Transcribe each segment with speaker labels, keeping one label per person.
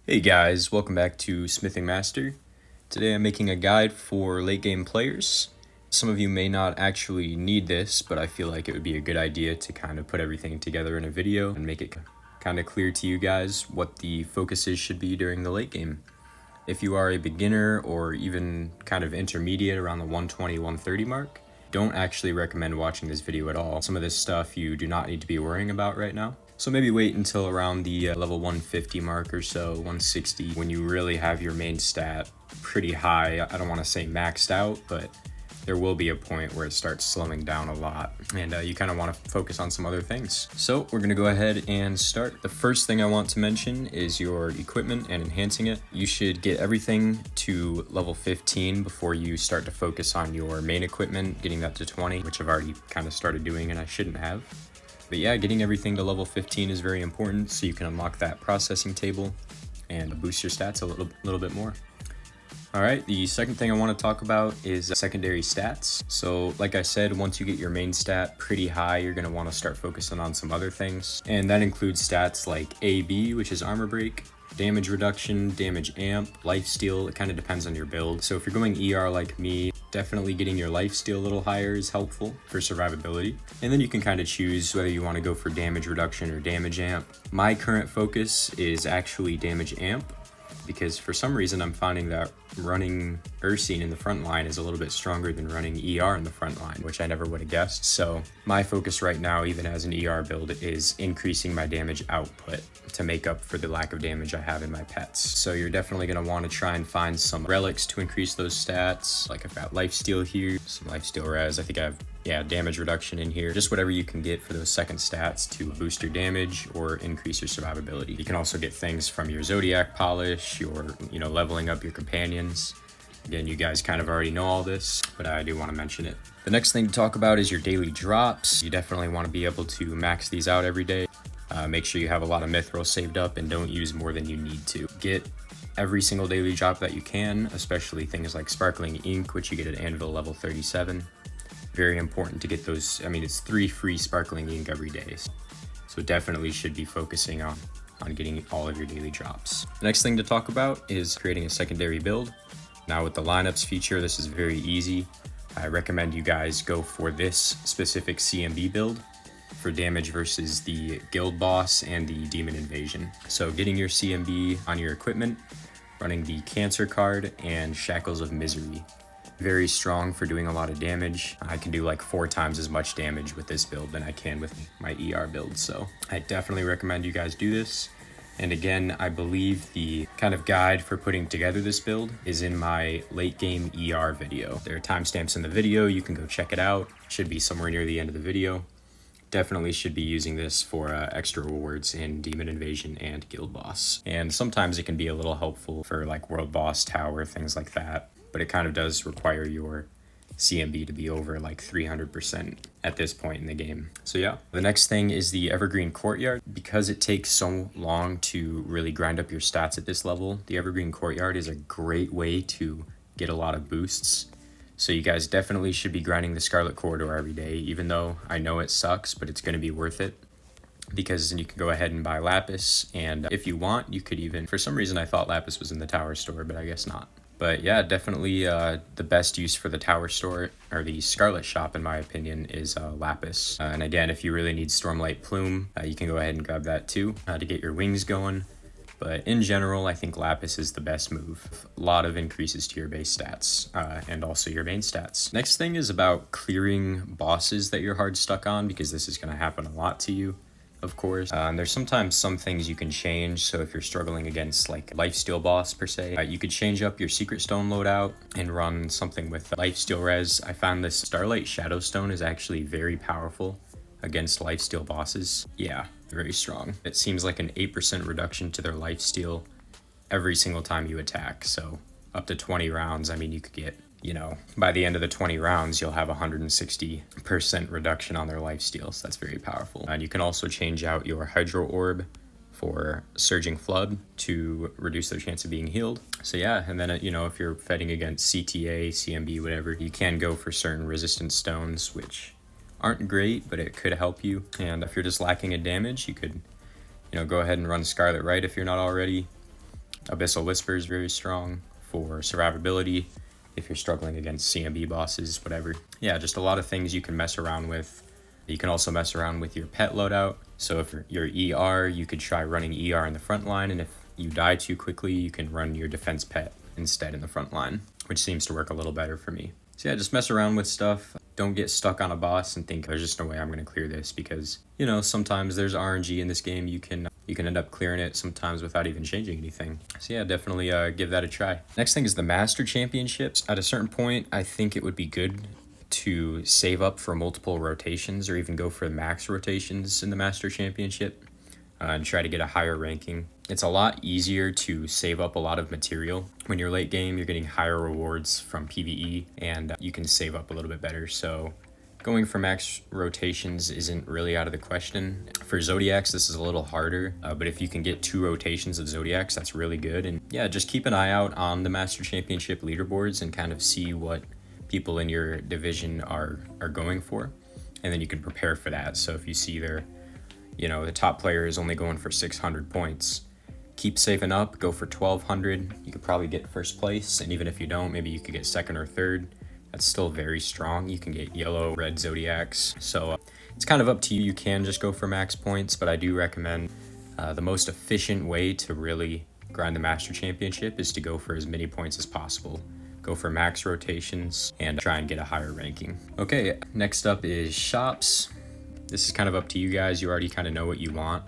Speaker 1: Hey guys, welcome back to Smithing Master. Today I'm making a guide for late game players. Some of you may not actually need this, but I feel like it would be a good idea to kind of put everything together in a video and make it kind of clear to you guys what the focuses should be during the late game. If you are a beginner or even kind of intermediate around the 120-130 mark, don't actually recommend watching this video at all. Some of this stuff you do not need to be worrying about right now. So maybe wait until around the level 150 mark or so, 160, when you really have your main stat pretty high. I don't want to say maxed out, but there will be a point where it starts slowing down a lot and you kind of want to focus on some other things. So we're going to go ahead and start. The first thing I want to mention is your equipment and enhancing it. You should get everything to level 15 before you start to focus on your main equipment, getting that to 20, which I've already kind of started doing and I shouldn't have. But yeah, getting everything to level 15 is very important so you can unlock that processing table and boost your stats a little bit more. All right, the second thing I want to talk about is secondary stats. So like I said, once you get your main stat pretty high, you're going to want to start focusing on some other things. And that includes stats like AB, which is armor break, damage reduction, damage amp, lifesteal. It kind of depends on your build. So if you're going ER like me, definitely getting your lifesteal a little higher is helpful for survivability. And then you can kind of choose whether you want to go for damage reduction or damage amp. My current focus is actually damage amp, because for some reason I'm finding that running Ursine in the front line is a little bit stronger than running ER in the front line, which I never would have guessed. So my focus right now, even as an ER build, is increasing my damage output to make up for the lack of damage I have in my pets. So you're definitely going to want to try and find some relics to increase those stats. Like I've got lifesteal here, some lifesteal res. I think I have damage reduction in here. Just whatever you can get for those second stats to boost your damage or increase your survivability. You can also get things from your Zodiac polish, your leveling up your companions. Again, you guys kind of already know all this, but I do want to mention it. The next thing to talk about is your daily drops. You definitely want to be able to max these out every day. Make sure you have a lot of mithril saved up and don't use more than you need to. Get every single daily drop that you can, especially things like sparkling ink, which you get at Anvil level 37. Very important to get those. I mean, it's 3 free sparkling ink every day. So definitely should be focusing on getting all of your daily drops. The next thing to talk about is creating a secondary build. Now with the lineups feature, this is very easy. I recommend you guys go for this specific CMB build for damage versus the guild boss and the demon invasion. So getting your CMB on your equipment, running the cancer card and shackles of misery. Very strong for doing a lot of damage. I can do like 4 times as much damage with this build than I can with my ER build. So I definitely recommend you guys do this. And again, I believe the kind of guide for putting together this build is in my late game ER video. There are timestamps in the video. You can go check it out. It should be somewhere near the end of the video. Definitely should be using this for extra rewards in Demon Invasion and Guild Boss. And sometimes it can be a little helpful for like World Boss Tower, things like that. But it kind of does require your CMB to be over like 300% at this point in the game. So yeah, the next thing is the Evergreen Courtyard. Because it takes so long to really grind up your stats at this level, the Evergreen Courtyard is a great way to get a lot of boosts. So you guys definitely should be grinding the Scarlet Corridor every day, even though I know it sucks, but it's going to be worth it. Because then you can go ahead and buy Lapis, and if you want, you could even, for some reason I thought Lapis was in the Tower Store, but I guess not. But yeah, definitely the best use for the Tower Store, or the Scarlet Shop in my opinion, is Lapis. And again, if you really need Stormlight Plume, you can go ahead and grab that too to get your wings going. But in general, I think Lapis is the best move. A lot of increases to your base stats and also your main stats. Next thing is about clearing bosses that you're hard stuck on, because this is going to happen a lot to you. Of course, and there's sometimes some things you can change. So if you're struggling against like lifesteal boss per se, you could change up your secret stone loadout and run something with lifesteal res. I found this Starlight Shadow Stone is actually very powerful against lifesteal bosses. Yeah, very strong. It seems like an 8% reduction to their lifesteal every single time you attack. So up to 20 rounds, I mean, you could get, by the end of the 20 rounds, you'll have 160% reduction on their lifesteal. So that's very powerful. And you can also change out your Hydro Orb for Surging Flood to reduce their chance of being healed. So yeah, and then, if you're fighting against CTA, CMB, whatever, you can go for certain resistance stones, which aren't great, but it could help you. And if you're just lacking in damage, you could, go ahead and run Scarlet Rite if you're not already. Abyssal Whisper is very strong for survivability if you're struggling against CMB bosses, whatever. Yeah, just a lot of things you can mess around with. You can also mess around with your pet loadout. So if you're ER, you could try running ER in the front line, and if you die too quickly, you can run your defense pet instead in the front line, which seems to work a little better for me. So yeah, just mess around with stuff. Don't get stuck on a boss and think there's just no way I'm going to clear this, because, you know, sometimes there's RNG in this game. You can end up clearing it sometimes without even changing anything. So yeah, definitely give that a try. Next thing is the Master Championships. At a certain point, I think it would be good to save up for multiple rotations, or even go for max rotations in the Master Championship, and try to get a higher ranking. It's a lot easier to save up a lot of material. When you're late game, you're getting higher rewards from PvE, and you can save up a little bit better. So going for max rotations isn't really out of the question. For Zodiacs, this is a little harder, but if you can get 2 rotations of Zodiacs, that's really good. And yeah, just keep an eye out on the Master Championship leaderboards and kind of see what people in your division are going for, and then you can prepare for that. So if you see the top player is only going for 600 points, keep saving up, go for 1200. You could probably get first place, and even if you don't, maybe you could get second or third. That's still very strong. You can get yellow, red Zodiacs. So it's kind of up to you. You can just go for max points, but I do recommend the most efficient way to really grind the Master Championship is to go for as many points as possible. Go for max rotations and try and get a higher ranking. Okay, next up is shops. This is kind of up to you guys. You already kind of know what you want,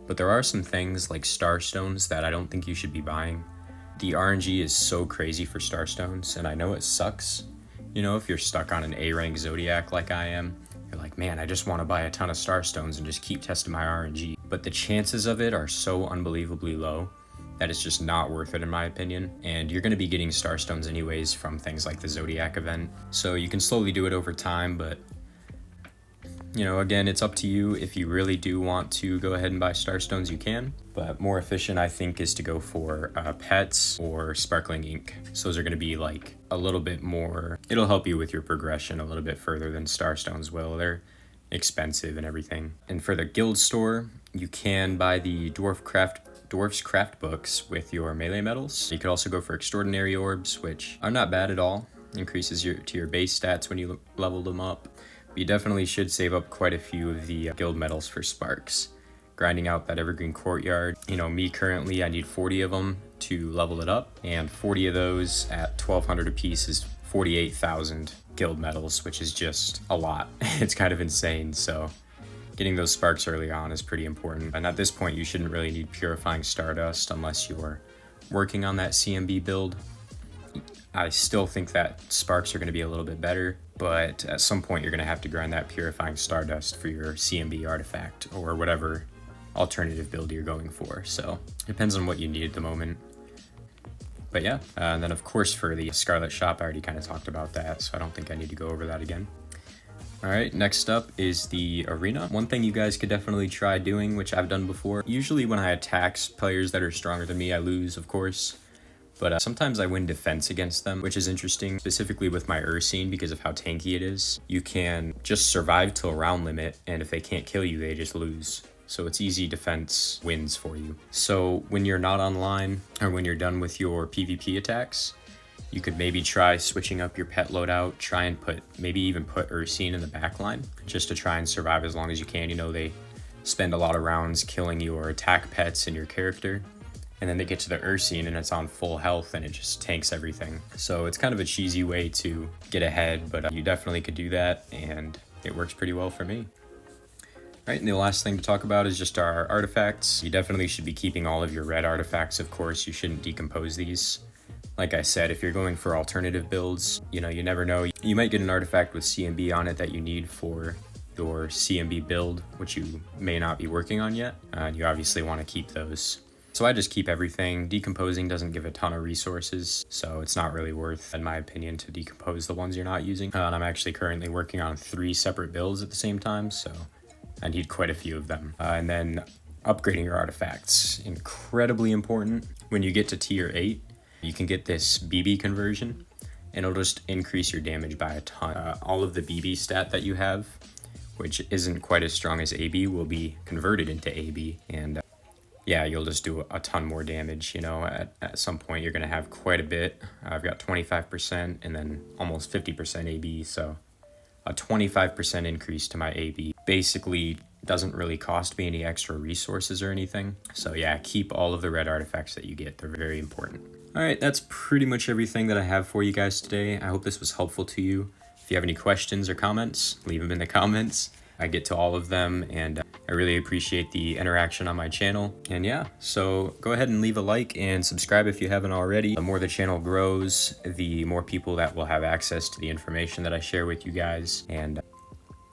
Speaker 1: but there are some things like Starstones that I don't think you should be buying. The RNG is so crazy for Starstones, and I know it sucks. You know, if you're stuck on an A rank Zodiac like I am, you're like, man, I just want to buy a ton of Starstones and just keep testing my RNG. But the chances of it are so unbelievably low that it's just not worth it, in my opinion. And you're going to be getting Starstones anyways from things like the Zodiac event. So you can slowly do it over time, but you know, again, it's up to you. If you really do want to go ahead and buy Starstones, you can. But more efficient, I think, is to go for pets or sparkling ink. So those are going to be like a little bit more, it'll help you with your progression a little bit further than Starstones will. They're expensive and everything. And for the guild store, you can buy the Dwarf's Craft books with your melee medals. You could also go for Extraordinary Orbs, which are not bad at all. Increases to your base stats when you level them up. But you definitely should save up quite a few of the guild medals for sparks. Grinding out that Evergreen Courtyard. You know, me currently, I need 40 of them to level it up, and 40 of those at 1200 apiece is 48,000 guild medals, which is just a lot. It's kind of insane, so getting those sparks early on is pretty important. And at this point, you shouldn't really need Purifying Stardust unless you're working on that CMB build. I still think that sparks are going to be a little bit better, but at some point you're going to have to grind that Purifying Stardust for your CMB artifact or whatever alternative build you're going for. So it depends on what you need at the moment. But yeah, and then of course for the Scarlet Shop, I already kind of talked about that, so I don't think I need to go over that again. All right, next up is the arena. One thing you guys could definitely try doing, which I've done before. Usually when I attack players that are stronger than me, I lose, of course. But sometimes I win defense against them, which is interesting, specifically with my Ursine because of how tanky it is. You can just survive till round limit, and if they can't kill you, they just lose. So it's easy defense wins for you. So when you're not online, or when you're done with your PvP attacks, you could maybe try switching up your pet loadout, try and maybe even put Ursine in the back line, just to try and survive as long as you can. You know, they spend a lot of rounds killing your attack pets and your character, and then they get to the Ursine and it's on full health and it just tanks everything. So it's kind of a cheesy way to get ahead, but you definitely could do that, and it works pretty well for me. Right, and the last thing to talk about is just our artifacts. You definitely should be keeping all of your red artifacts, of course. You shouldn't decompose these. Like I said, if you're going for alternative builds, you know, you never know. You might get an artifact with CMB on it that you need for your CMB build, which you may not be working on yet. And you obviously want to keep those. So I just keep everything. Decomposing doesn't give a ton of resources, so it's not really worth, in my opinion, to decompose the ones you're not using. And I'm actually currently working on 3 separate builds at the same time, so I need quite a few of them. And then upgrading your artifacts, incredibly important. When you get to tier 8, you can get this BB conversion, and it'll just increase your damage by a ton. All of the BB stat that you have, which isn't quite as strong as AB, will be converted into AB, and yeah, you'll just do a ton more damage. You know, at some point you're going to have quite a bit. I've got 25% and then almost 50% AB, so a 25% increase to my AB basically doesn't really cost me any extra resources or anything. So yeah, keep all of the red artifacts that you get. They're very important. All right, that's pretty much everything that I have for you guys today. I hope this was helpful to you. If you have any questions or comments, leave them in the comments. I get to all of them, and I really appreciate the interaction on my channel. And yeah, so go ahead and leave a like and subscribe if you haven't already. The more the channel grows, the more people that will have access to the information that I share with you guys, and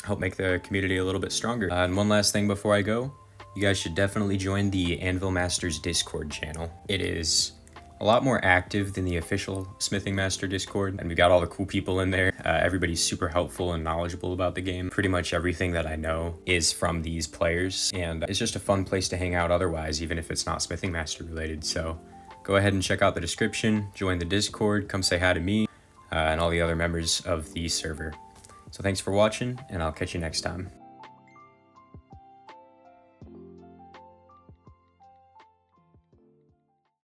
Speaker 1: help make the community a little bit stronger. And one last thing before I go, you guys should definitely join the Anvil Masters Discord channel. It is a lot more active than the official Smithing Master Discord, and we got all the cool people in there. Everybody's super helpful and knowledgeable about the game. Pretty much everything that I know is from these players, and it's just a fun place to hang out otherwise, even if it's not Smithing Master related. So go ahead and check out the description, join the Discord, come say hi to me, and all the other members of the server. So thanks for watching, and I'll catch you next time.